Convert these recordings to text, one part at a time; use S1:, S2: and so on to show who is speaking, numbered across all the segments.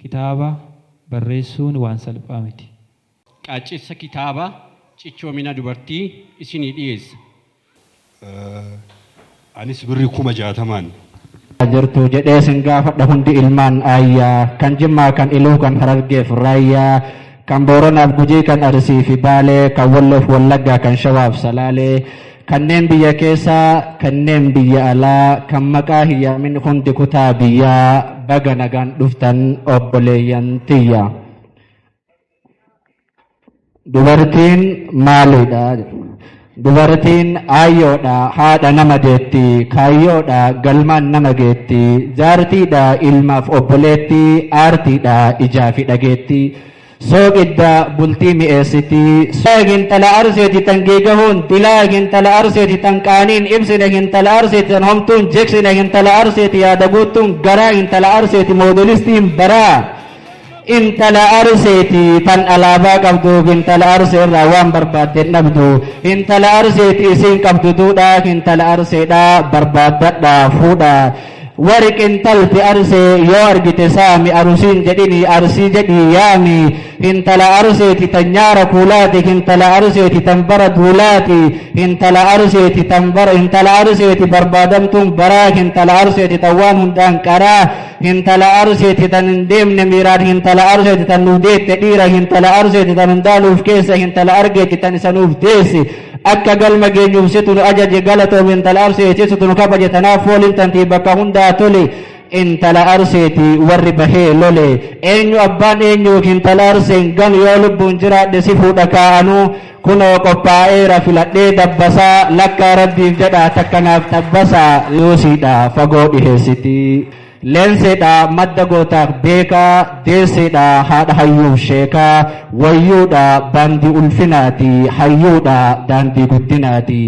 S1: kitaaba barreessuun waan salphaa miti.
S2: Qaacessa kitaaba cichoomina dubartii isinii dhiyeessa.
S3: Anis birrii 60,000
S4: jirtu jedhee sin gaafadha hundi ilmaan ayyaa kan Jimmaa kan Iluu kan Harargeef Raayyaa kan Booranaaf Gujii kan Arsii fi Baalee kan Walloof Wallaggaa kan Shawaaf Salaalee kanneen biyya keessaa kanneen biyya alaa kan maqaa hiyyaamin hundi kutaa biyyaa baga nagaan dhuftan obboleeyyan tiyya. Dubartiin maalidha? Dubartiin ayyoodha, haadha nama deetti, kaayyoodha, galmaan nama geetti, jaartiidha, ilmaaf obboleetti, aartiidha, ijaafi dhageetti, soogidda bultii mi'eessiti, hintala arseeti tan geegahuun, dilaa hintala arseeti tan qaaniin ibsine hintala arseeti tan homtuun jeksine hintala arseeti yaada guutuun garaa hintala arseeti moodelistiin baraa. Intala arseeti tan alaabaa qabdu intala arsee irraa waan barbaadden dhabdu intala arseeti isin qabdu duudha intala arseedha barbaaddadha fuudha warri intalti arsee yoo argite saami arusiin jedhini arsii jedhi yaami intala arseeti tan nyaara kuulaati intala arseeti tan bara duulaati intala arseeti tan bara intala arseeti barbaadamtuun baraa intala arseeti tan waan hundaan qaraa intala arseeti tan hin deemne miiraan intala arseeti tan nuuf deette dhiira intala arseeti tan hundaanuuf keessa intala argeeti tan isa nuuf deessi akka galma geenyuuf situ nu ajaje galatoom intala arseeti situ nu kabaje tanaaf fooliin tantii bakka hundaa tole intala arseeti warri bahee lole eenyu abbaan eenyu intala arseen gan yoo lubbuun jiraadhe si fuudha kaa'anuu kunoo qophaa'eera filadhee dabbasaa lakkaa rabbiif jedha takkanaaf tabbasaa yoosiidha fagoo dhiheessiti. Leenseedha madda gootaaf beekaa deesseedha haadha hayyuuf sheekaa wayyuudha baandii ulfinaati hayyuudha daandii guddinaati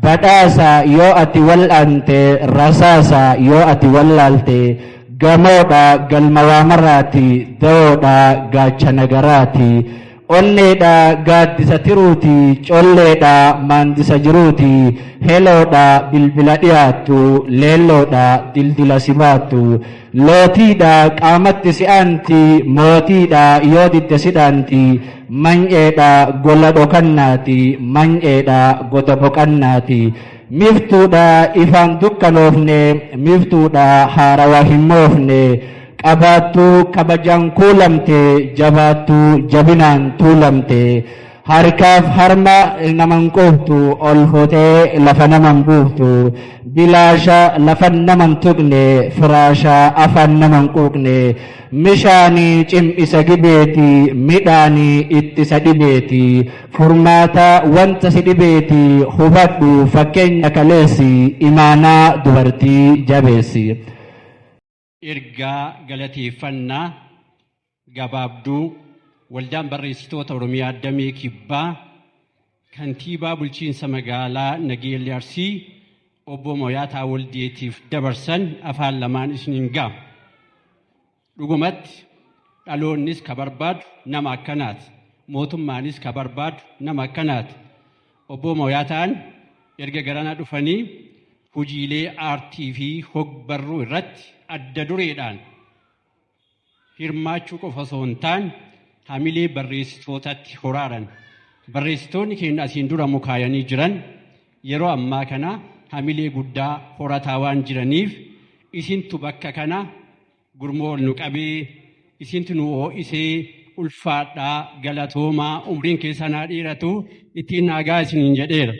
S4: badhaasa yoo ati wal'aante rasaasa yoo ati wallaalte gamoodha galma waamaraati dawoodha gaacha nagaraati onneedha gaaddisa tiruuti colleedha maandisa jiruuti heloodha bilbila dhiyaattu leelloodha dildila sibaattu lootiidha qaamatti si'aanti mootiidha yoo didde sidhaanti man'eedha gola dhokannaati man'eedha goda boqannaati miftuudha ifaan dukkanoofne miftuudha haarawaa hin moofne qabaattu kabajaan kuulamte jabaattu jabinaan tuulamte harkaaf harma naman quuftu ol hootee lafa naman buuftu bilaasha lafan naman tuqne firaasha afaan naman quuqne mishaanii cim'isa gibeeti midhaanii ittisa dhibeeti furmaata wanta si dhibeeti hubadhu fakkeenya kaleessi imaanaa dubartii jabeessi.
S2: Ergaa galateeffannaa gabaabduu waldaan barreessitoota Oromiyaa Damee Kibbaa kantiibaa bulchiinsa magaalaa Nageellee Arsii obbo Moyaataa Waldeetiif dabarsan afaan lamaan isiniin ga'a. Dhugumatti dhaloonnis ka barbaadu nama akkanaati. Mootummaanis ka barbaadu nama akkanaati. Obbo Moyaataan erga garanaa dhufanii hojiilee aartii fi hogbarruu irratti adda dureedhaan hirmaachuu qofa osoo hin taane hamilee barreessitootatti horaaran. Barreessitoonni keenya asiin dura mukaayanii jiran yeroo ammaa kana hamilee guddaa horataa waan jiraniif isintu bakka kana gurmoo nu qabee isintu nu ho'isee ulfaadhaa galatoomaa umriin keessanaa dheeratu ittiin nagaa isiniin jedheera.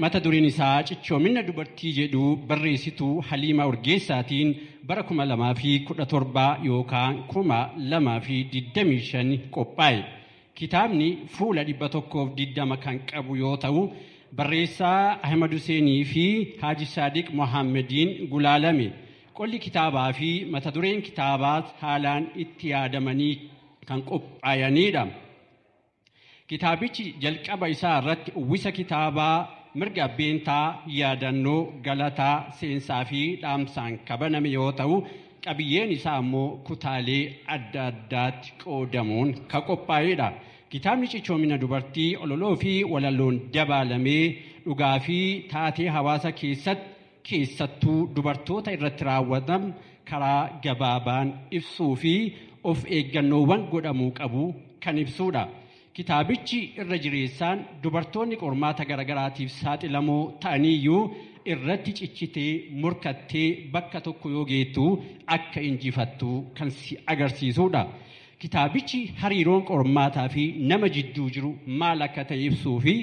S2: Mata dureen isaa cichoomina dubartii jedhu barreessituu Haliimaa Urgeessaatiin bara 2017 yookaan 2025 qophaa'e. Kitaabni fuula 120 kan qabu yoo ta'u barreessaa Ahmad Huseenii fi Haaji Saadiq Mohammediin gulaalame. Qolli kitaabaa fi mata dureen kitaabaa haalaan itti yaadamanii kan qophaa'anidha. Kitaabichi jalqaba isaa irratti uwwisa kitaabaa mirga beentaa yaadannoo galataa seensaa fi dhaamsaan kabaname yoo ta'u qabiyyeen isaa immoo kutaalee adda addaatti qoodamuun kan qophaa'edha. Kitaabni cichoomina dubartii ololoo fi walalloon dabaalamee dhugaa fi taatee hawaasa keessattuu dubartoota irratti raawwatamu karaa gabaabaan ibsuu fi of eeggannoowwan godhamuu qabu kan ibsuudha. Kitaabichi irra jireessaan dubartoonni qormaata garagaraatiif saaxilamoo ta'aniyyuu irratti cichitee murkattee bakka tokko yoo geettu akka injifattu kan si agarsiisuudha. Kitaabichi hariiroon qormaataa fi nama jidduu jiru maal akka ta'e ibsuu fi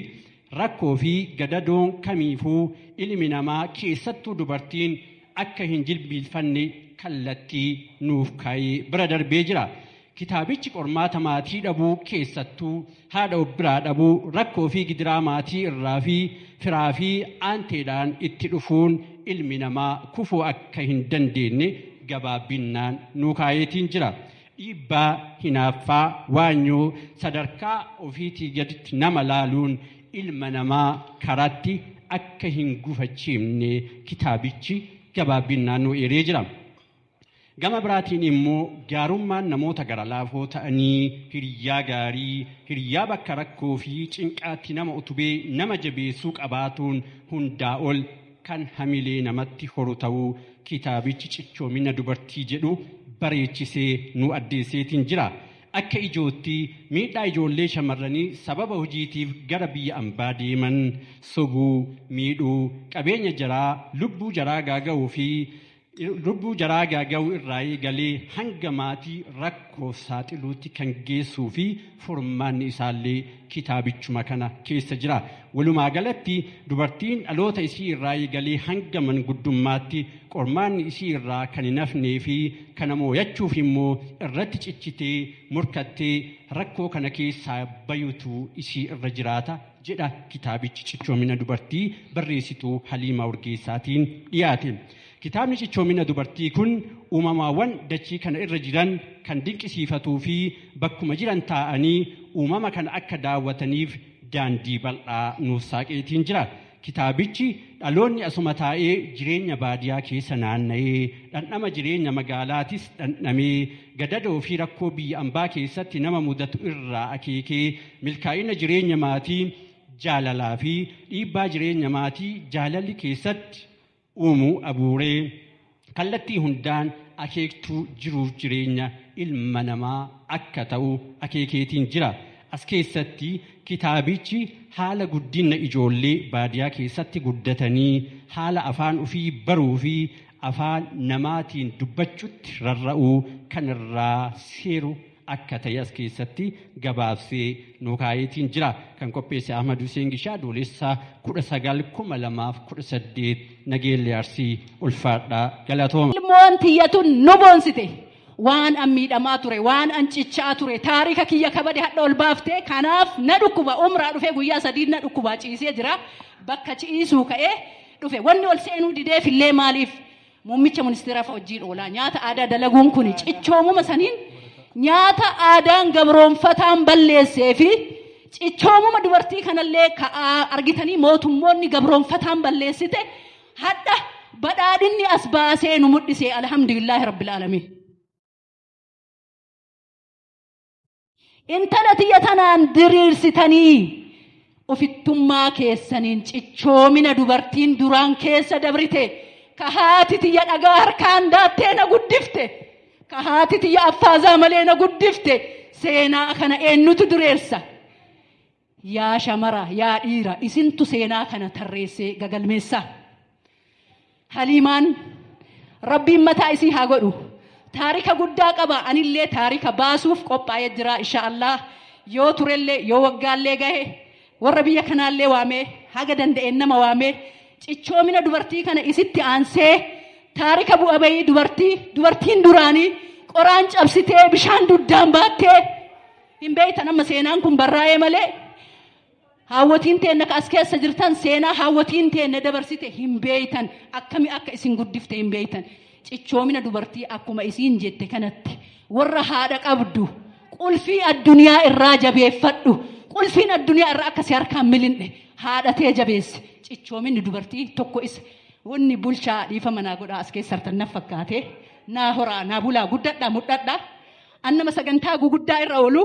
S2: rakkoo fi gadadoon kamiifuu ilmi namaa keessattuu dubartiin akka hin jilbiilfanne kallattii nuuf kaa'ee bira darbee jira. Kitaabichi qormaata maatii dhabuu keessattuu haadha of biraa dhabuu rakkoo fi gidiraa maatii irraa fi firaa fi aanteedhaan itti dhufuun ilmi namaa kufuu akka hin dandeenye gabaabbinaan nuu kaa'eetiin jira. Dhiibbaa hinaaffaa waanyoo sadarkaa ofiitii gaditti nama laaluun ilma namaa karaatti akka hin gufachiifne kitaabichi gabaabbinaan nuu eeree jira. Gama biraatiin immoo gaarummaan namoota gara laafoo ta'anii hiriyaa gaarii hiriyaa bakka rakkoo fi cinqaatti nama utubee nama jabeessuu qabaatuun hundaa ol kan hamilee namatti horu ta'uu kitaabichi cichoomina dubartii jedhu bareechisee nu addeesseetiin jira. Akka ijootti miidhaa ijoollee shamarranii sababa hojiitiif gara biyya ambaa deeman sobuu miidhuu qabeenya jaraa lubbuu jaraa gaaga'uu fi lubbuu jaraa gaaga'uu irraa eegalee hanga maatii rakkoo saaxiluutti kan geessuu fi furmaanni isaallee kitaabichuma kana keessa jira. Walumaa galatti dubartiin dhaloota isii irraa eegalee hanga manguddummaatti qormaanni isii irraa kan hin hafnee fi kana moo'achuuf immoo irratti cichitee murkattee rakkoo kana keessaa bayutu isii irra jiraata jedha kitaabichi cichoomina dubartii barreessituu Haliimaa Urgeessaatiin dhiyaate. Kitaabni cichoomina dubartii kun uumamaawwan dachii kana irra jiran kan dinqisiifatuu fi bakkuma jiran taa'anii uumama kana akka daawwataniif daandii bal'aa nuuf saaqeetiin jira. Kitaabichi dhaloonni asuma taa'ee jireenya baadiyaa keessa naanna'ee dhandhama jireenya magaalaatis dhandhamee gadadoo fi rakkoo biyya ambaa keessatti nama mudatu irraa akeekee milkaa'ina jireenya maatii jaalalaa fi dhiibbaa jireenya maatii jaalalli keessatti uumuu abuuree kallattii hundaan akeektuu jiruuf jireenya ilma namaa akka ta'u akeekeetiin jira. As keessatti kitaabichi haala guddina ijoollee baadiyaa keessatti guddatanii haala afaan ofii baruu fi afaan namaatiin dubbachuutti rarra'uu kan irraa seeru akka ta'e as keessatti gabaabsee nu kaa'eetiin jira. Kan qopheesse Ahmad Hussein Gishaa Doolessaa 19/2018 Nageellee Arsii ulfaadhaa galatooma.
S5: Ilmoon tiyyatu nu boonsite waan an miidhamaa ture waan an ciccaa ture taarika kiyya kabade hadha ol baaftee kanaaf na dhukkuba umraa dhufee guyyaa 3 na dhukkubaa ciisee jira bakka ciisuu ka'ee dhufe wanni ol seenuu dideef illee maaliif muummicha ministeera wajjin oolaa nyaata aadaa dalaguun kun cichoomuma saniin nyaata aadaan gabroonfataan balleessee fi cichoomuma dubartii kanallee argitanii mootummoonni gabroonfataan balleessite hadha badhaadhinni as baasee nu mul'isee alhamdulillahi rabbil aalamiin. Intala tiyya tanaan diriirsitanii ofittummaa keessaniin cichoomina dubartiin duraan keessa dabrite ka haati tiyya dhagaa harkaan daattee na guddifte ka haati tiyya affaazaa malee na guddifte seenaa kana eenyutu dureessa yaa shamara yaa dhiira isintu seenaa kana tarreessee gagalmeessa. Haliimaan rabbiin mataa isii haa godhu. Taarika guddaa qaba anillee taarika baasuuf qophaa'ee jira inshaallah yoo turellee yoo waggaallee gahe warra biyya kanaallee waamee haga danda'een nama waamee cichoomina dubartii kana isitti aansee taarika bu'a bayii dubartiin duraanii qoraan cabsitee bishaan duddaan baattee hin beeytan amma seenaan kun barraa'ee malee haawwatiin teenna as keessa jirtan seenaa haawwatiin teenna dabarsite hin beeytan akkami akka isin guddifte hin beeytan. Cichoomina dubartii akkuma isiin jette kanatti warra haadha qabdu qulfii addunyaa irraa jabeeffadhu qulfiin addunyaa irraa akka si harkaan milinne haadhatee jabeesse cichoominni dubartii tokko isa wanni bulchaa dhiifa manaa godhaa as keessa hartan naf fakkaatee naa horaa naa bulaa guddadhaa mudhadhaa an nama sagantaa guguddaa irra oolu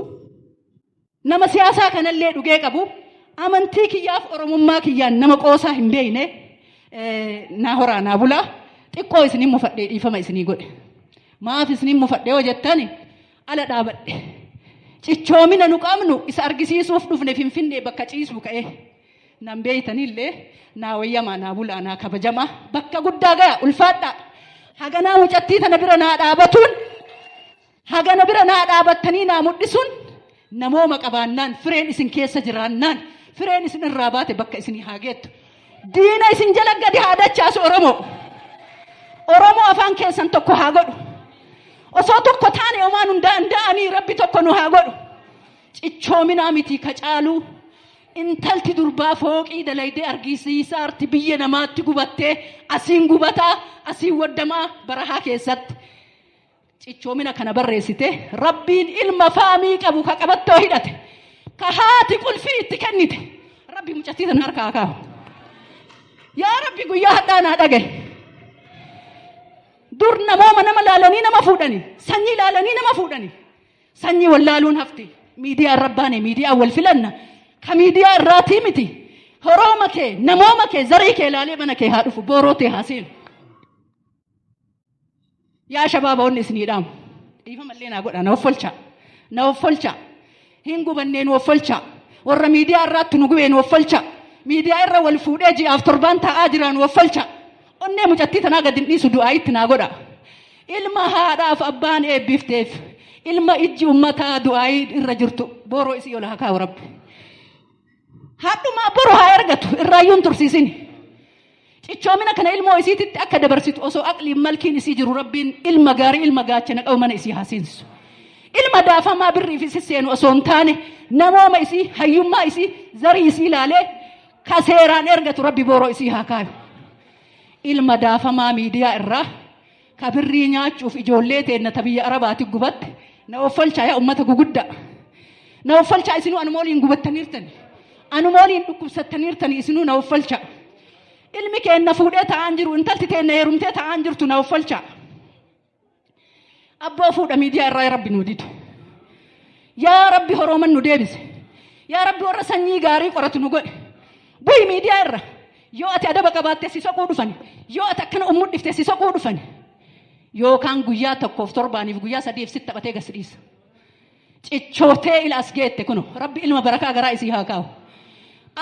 S5: nama siyaasaa kanallee dhugee qabu amantii kiyyaaf oromummaa kiyyaan nama qoosaa hin beeyne naa horaa naa bulaa. xiqqoo isinin mufadhee dhiifama isinii godhe maaf isinin mufadhee hoo jettani ala dhaabadhe cichoomina nu qabnu isa argisiisuuf dhufne Finfinnee bakka ciisu ka'e nan beeytanillee naa wayyamaa naa bulaa naa kabajamaa bakka guddaa gaya ulfaadhaa haganaa mucattii tana bira naa dhaabatuun hagana bira naa dhaabattanii naa mul'isuun namooma qabaannaan fireen isin keessa jiraannaan fireen isin irraa baate bakka isinii haa geettu diina isin jala gadi haa dachaasu Oromoo afaan keessan tokko haa godhu osoo tokko taane omaan hunda'anii rabbi tokko nu haa godhu cichoominaa miti ka caaluu intalti durbaa fooqii dalaydee argisiisaarti biyya namaatti gubattee asiin gubataa asiin waddamaa barahaa keessatti cichoomina kana barreessite rabbiin ilma faamii qabu ka qabattoo hidhate ka haati qulfii itti kennite rabbi mucattii tan harkaa kaahu yaa rabbi guyyaa hadhaa naa dhagaye dur namooma nama laalanii nama fuudhani sanyii laalanii nama fuudhani sanyii wallaaluun hafti miidiyaa rabbaane miidiyaa wal filanna ka miidiyaa irraatii miti horooma kee namooma kee zarii kee laalee mana kee haa dhufu booroo tee haa seenu yaa shabaaba onni isinii dhaamu dhiifamallee naa godha na offolcha hin gubannee nu offolcha warra miidiyaa irraatti nu gubee nu offolcha miidiyaa irra wal fuudhee ji'aaf 7 taa'aa jira nu offolcha onnee mucattii tanaa gad hin dhiisu du'aayitti naa godha ilma haadhaaf abbaan eebbifteef ilma ijji ummataa du'aayii irra jirtu booroo isii ol haa kaa'u rabbi haadhumaa boroo haa ergatu irraayyuun tursiisini cichoomina kana ilmoo isiititti akka dabarsitu osoo aqliin malkiin isii jiru rabbiin ilma gaarii ilma gaachana qabu mana isii hasiinsu ilma daafamaa birrii fi sisseenu osoo hin taane namooma isii hayyummaa isii zarii isii ilaalee ka seeraan ergatu rabbi booroo isii haa kaayu ilma daafamaa miidiyaa irraa ka birrii nyaachuuf ijoollee teenna biyya arabaatti gubatte na offolchaa yaa ummata guguddaa na offolchaa isinuu anumooliin gubattaniirtani anumooliin dhukkubsattaniirtani isinuu na offolchaa ilmi keenna fuudhee ta'aan jiru intalti teenna heerumtee ta'aan jirtu na offolchaa abboo fuudha miidiyaa irraa rabbi nu didu yaa rabbi horooman nu deebise yaa rabbi warra sanyii gaarii qoratu nu godhe bu'i miidiyaa irra yoo ati adaba qabaatte si soquu dhufani yoo ati akkana ummudhifte si soquu dhufani yookaan guyyaa tokkoof torbaaniif guyyaa sadiif sitti taphatee gasdhiisa cichootee ila as geette kuno rabbi ilma barakaa garaa isii haa kaa'u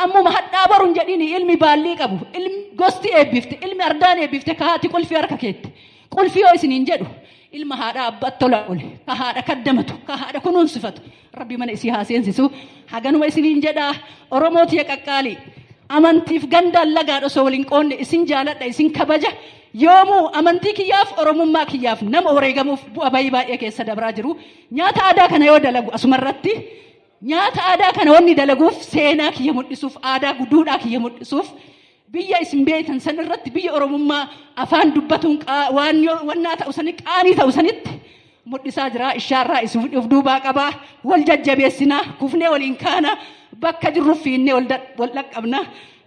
S5: ammuma hadhaa baruun jedhini ilmi baallii qabu ilmi gosti eebbifte ilmi ardaan eebbifte ka haati qulfii harka keette qulfii yoo isiniin jedhu ilma haadha abbaatti tola ole ka haadha kaddamatu ka haadha kunuunsifatu rabbi mana isii haa seensisu haganuma isiniin jedhaa oromootiya qaqqaalii amantiif gandaan lagaadha osoo waliin qoonne isin jaaladha isin kabaja yoomuu amantii kiyyaaf oromummaa kiyyaaf nama wareegamuuf bu'a baay'ee keessa dabraa jiru nyaata aadaa kana yoo dalagu asumarratti nyaata aadaa kana wanni dalaguuf seenaa kiyya mul'isuuf aadaa duudhaa kiyya mul'isuuf biyya isin beektan san irratti biyya oromummaa afaan dubbatuun wannaa ta'u sani qaanii ta'u sanitti mul'isaa jira ishaarraa isuuf duubaa qabaa wal jajjabeessinaa kufnee waliin kaana bakka jirru fiinnee wal dhaqqabna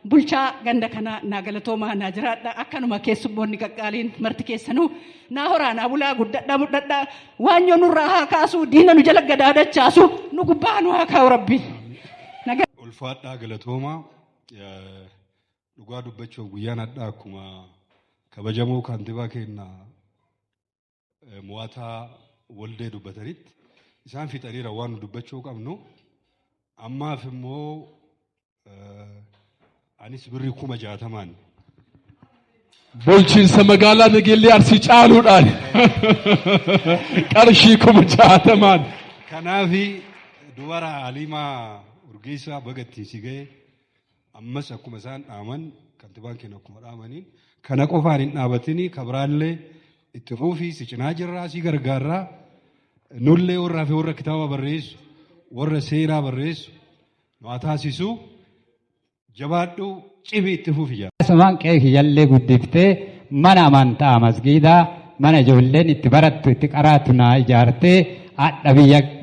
S5: bulchaa ganda kana naa galatoomaa naa jiraadha akkanuma keessummoonni qaqqaaliin marti keessanuu naa horaa naa bulaa guddadhaa mudhadhaa waanyoo nurraa haa kaasu diina nu jala gadaadachaasu nu gubbaa nu haa kaa'u rabbi.
S3: Ulfaadhaa galatoomaa dhugaa dubbachuuf guyyaan addaa akkuma kabajamoo kaantibaa keenya mo'ataa waldee dubbatanitti isaan fixaniira waan nu dubbachuu qabnu ammaaf immoo anis birrii 60,000
S6: bulchiinsa magaalaa Nageellee Arsii caaluudhaan qarshii 60,000
S3: kanaafi dubara Alimaa Urgeessaa bagattii si ga'e ammas akkuma isaan dhaaman kaantibaan keenya akkuma dhaamaniin kana qofaan hin dhaabatini kabraallee itti fuufii si cinaa jirraa si gargaarraa nullee warraa fi warra kitaaba barreessu warra seenaa barreessu nu taasisu jabaadhu cibii itti fuufiyya.
S7: Asumaan qe'ee kiyyallee guddiftee mana amantaa masgiidaa mana ijoolleen itti barattu itti qaraatu naa ijaartee hadha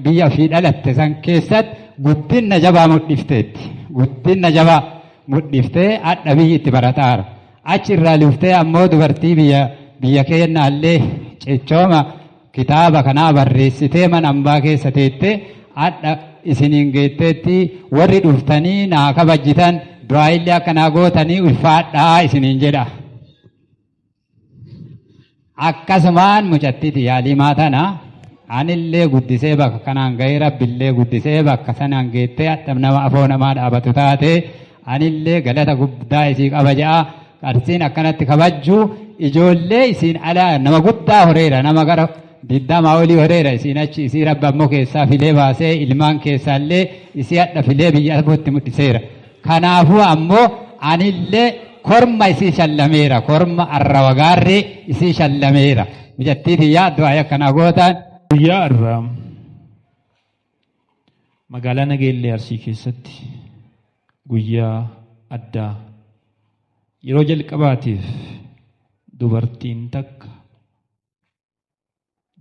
S7: biyya ofii dhalatte san keessatti guddinna jabaa mudhifteetti. Guddinna jabaa mudhiftee hadha biyyi itti barataara. Achi irraa luftee ammoo dubartii biyya keenyaallee cichooma kitaaba kanaa barreessitee mana hambaa keessa teettee hadha isiniin geetteetti warri dhuftanii naa kabajitan du'aayillee akkanaa gootanii ulfaadhaa isiniin jedha. akkasumaan mucattiiti yaalimaa tana anillee guddisee bakka kanaan gahee rabbillee guddisee bakka sanaan geettee adham nama afoo namaa dhaabatu taate anillee galata guddaa isii qaba ja'a qarsiin akkanatti kabajjuu ijoollee isiin alaa nama guddaa horeera nama gara diddamaa olii horeera isiin achi isii rabba ammoo keessaa filee baasee ilmaan keessaallee isii hadha filee biyya abbootti mudhiseera kanaafuu ammoo anillee korma isii shallameera korma arrawagaarri isii shallameera mijattiiti yaaddu ay akkana gootaan
S1: guyyaa irraa magaalaa Nageellee Arsii keessatti guyyaa addaa yeroo jalqabaatiif dubartiin takka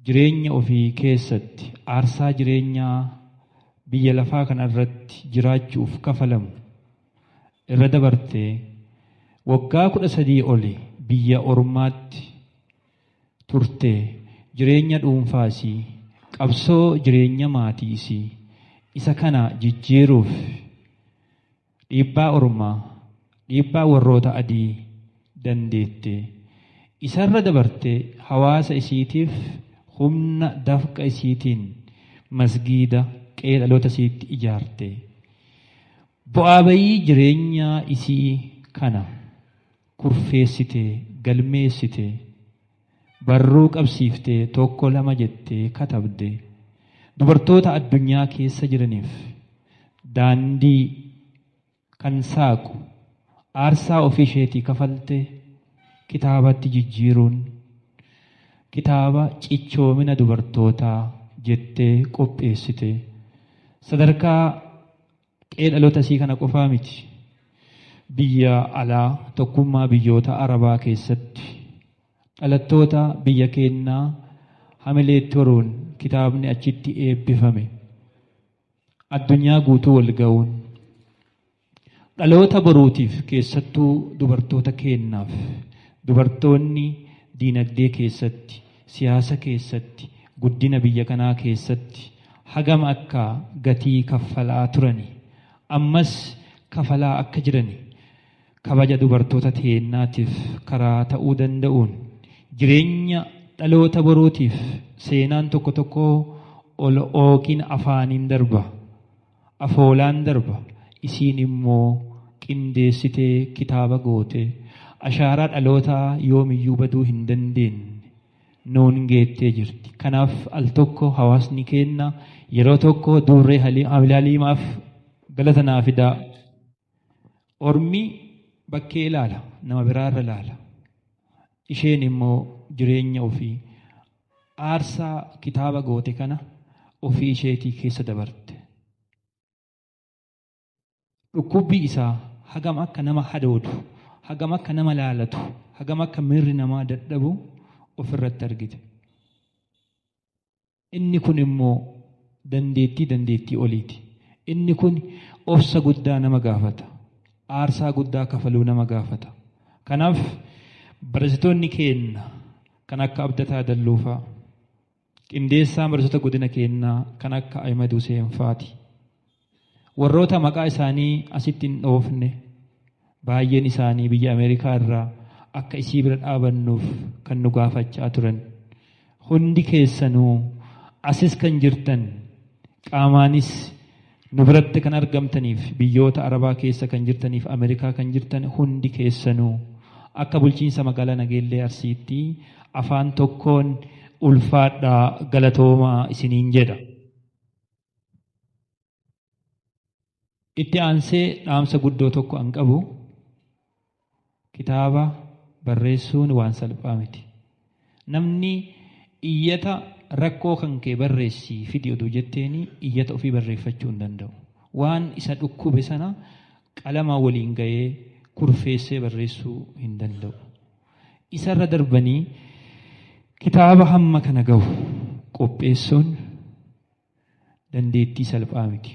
S1: jireenya ofii keessatti aarsaa jireenyaa biyya lafaa kana irratti jiraachuuf kafalamu irra dabartee waggaa 13 oli biyya ormaatti turte jireenya dhuunfaasii qabsoo jireenya maatiisii isa kana jijjiiruuf dhiibbaa ormaa dhiibbaa warroota adii dandeette isarra dabarte hawaasa isiitiif humna dafqa isiitiin masgiida qe'ee dhaloota isiitti ijaarte bu'aa bayii jireenyaa isii kana kurfeessite galmeessite barruu qabsiifte tokko lama jettee katabde dubartoota addunyaa keessa jiraniif daandii kan saaqu aarsaa ofii isheetii kafalte kitaabatti jijjiiruun kitaaba cichoomina dubartootaa jettee qopheessite sadarkaa qe'ee dhaloota isii kana qofaa miti biyya alaa tokkummaa biyyoota arabaa keessatti dhalattoota biyya keenyaa hamileetti horuun kitaabni achitti eebbifame addunyaa guutuu wal ga'uun dhaloota boruutiif keessattuu dubartoota keenyaaf dubartoonni diinagdee keessatti siyaasa keessatti guddina biyya kanaa keessatti hagam akka gatii kaffalaa turani ammas kafalaa akka jirani kabaja dubartoota teennaatiif karaa ta'uu danda'uun jireenya dhaloota boruutiif seenaan tokko tokko ol ooqiin afaaniin darba afoolaan darba isiin immoo qindeessitee kitaaba goote ashaaraa dhalootaa yoomiyyuu baduu hin dandeenye nuun geettee jirti kanaaf al tokko hawaasni keenna yeroo tokko duurree haliimaaf galata naa fidaa ormi bakkee ilaala nama biraarra ilaala isheen immoo jireenya ofii aarsaa kitaaba goote kana ofii isheetii keessa dabarte dhukkubbii isaa hagam akka nama hadoodu hagam akka nama laalatu hagam akka miirri namaa dadhabu ofirratti argite inni kun immoo dandeettii oliiti inni kun obsa guddaa nama gaafata aarsaa guddaa kafaluu nama gaafata kanaaf barsiisonni keenya kan akka Abdataa Dalluufaa qindeessaa barsiisota godina keenyaa kan akka Ahmad Hussein faati warroota maqaa isaanii asitti hin dhoofne baay'een isaanii biyya Ameerikaa irraa akka isii bira dhaabannuuf kan nu gaafachaa turan hundi keessanuu asis kan jirtan qaamaanis nu biratti kan argamtaniif biyyoota Arabaa keessa kan jirtaniif Ameerikaa kan jirtan hundi keessanuu akka bulchiinsa magaalaa Nageellee Arsiitti afaan tokkoon ulfaadhaa galatoomaa isiniin jedha. Itti aansee dhaamsa guddoo tokko an qabu kitaaba barreessuun waan salphaa miti. Namni iyyata rakkoo kan kee barreessii fidi oduu jetteeni iyyata ofii barreeffachuu hin danda'u. Waan isa dhukkube sana qalamaa waliin ga'ee kurfeessee barreessuu hin danda'u. Isarra darbanii kitaaba hamma kana gahu qopheessuun dandeettii salphaa miti.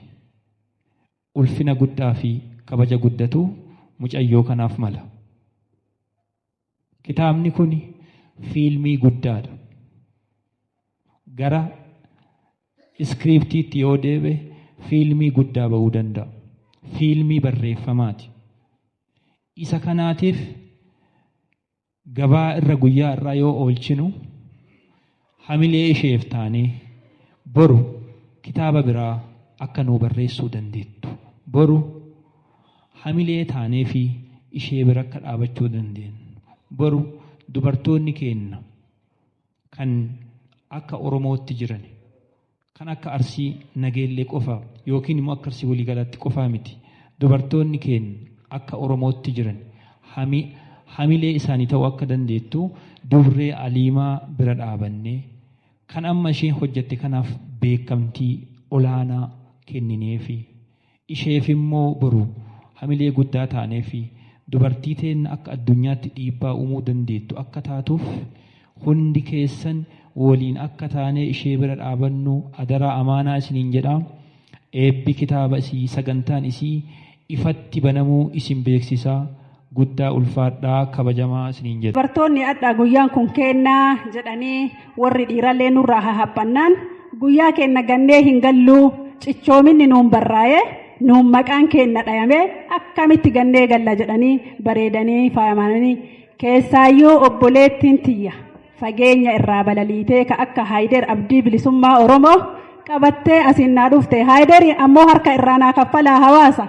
S1: Ulfina guddaa fi kabaja guddatu mucayyoo kanaaf mala. Kitaabni kun fiilmii guddaadha. Gara iskiriiptiitti yoo deebe fiilmii guddaa ba'uu danda'a. Fiilmii barreeffamaati. Isa kanaatiif gabaa irra guyyaa irraa yoo oolchinu hamilee isheef taanee boru kitaaba biraa akka nuu barreessuu dandeettu. Boru hamilee taanee fi ishee bira akka dhaabachuu dandeenyu. Boru dubartoonni keenya kan akka Oromootti jiran kan akka Arsii Nageellee qofa yookiin immoo akka Arsii waliigalatti qofa miti. Dubartoonni keenya akka Oromootti jiran hamilee isaanii ta'uu akka dandeettu Dubree Aliimaa bira dhaabannee kan amma isheen hojjette kanaaf beekamtii olaanaa kennineefi isheef immoo boru hamilee guddaa taaneefi dubartii teenya akka addunyaatti dhiibbaa uumuu dandeettu akka taatuuf hundi keessan waliin akka taanee ishee bira dhaabannu adaraa amaanaa isiniin jedha. Eebbi kitaaba isii sagantaan isii ifatti banamuu isin beeksisaa. Guddaa ulfaadhaa kabajamaa isiniin jedha.
S8: Dubartoonni addaa guyyaan kun kennaa jedhanii warri dhiirallee nurraa hahaphannaan guyyaa kenna gannee hin galluu cichoominni nuun barraa'ee nuun maqaan kenna dhayamee akkamitti gannee galla jedhanii bareedanii faayamanii keessaayyuu obboleettiin tiyya fageenya irraa balaliitee ka akka Haayider Abdii bilisummaa Oromoo qabattee asiin naa dhufte. Haayider ammoo harka irraa naa kaffalaa hawaasa.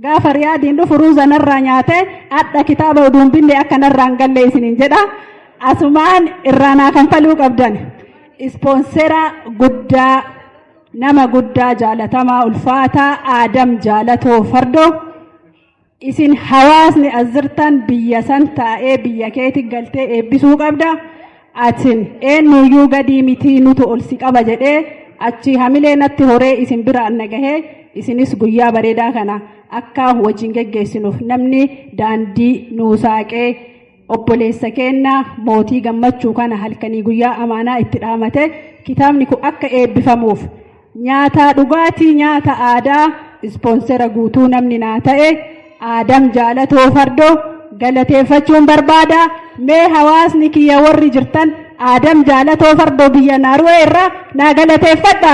S8: Gaafa riyaadiin dhufu ruuza narraa nyaate adda kitaaba oduun binne akka narraan galle isiniin jedha. Asumaan irraa naa kaffaluu qabdan. Ispoonsera guddaa nama guddaa jaalatamaa ulfaataa Aadam Jaalatoo Fardoo isin hawaasni azirtan biyya san taa'ee biyya keetti galtee eebbisuu qabda. Atin eenyuyyuu gadii mitii nutu ol si qaba jedhee achi hamilee natti horee isin biraan nagahee isinis guyyaa bareedaa kana akka wajjin geggeessinuuf namni daandii nuusaaqee obboleessa keenna mootii gammachuu kana halkanii guyyaa amaanaa itti dhaamate kitaabni kun akka eebbifamuuf nyaata dhugaatii nyaata aadaa ispoonsera guutuu namni naa ta'e Aadam Jaalatoo Fardoo galateeffachuun barbaada. Mee hawaasni kiyya warri jirtan Aadam Jaalatoo Fardoo biyya Naarwee irraa naa galateeffadha.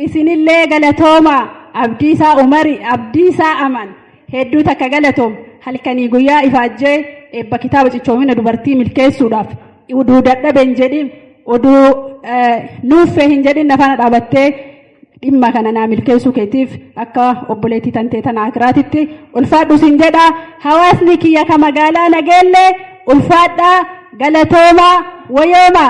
S8: Isinillee galatooma. Abdiisaa Umari, Abdiisaa Aman hedduu takka galatoom halkanii guyyaa ifaajjee eebba kitaaba cichoomina dubartii milkeessuudhaaf oduu dadhaben jedhin oduu nuuffee hin jedhin nafana dhaabattee dhimma kana naa milkeessuu keetiif akka obboleettii tantee tana akiraatitti ulfaadhu sin jedha. Hawaasni kiyya ka magaalaa Nageellee ulfaadhaa galatoomaa wayooma.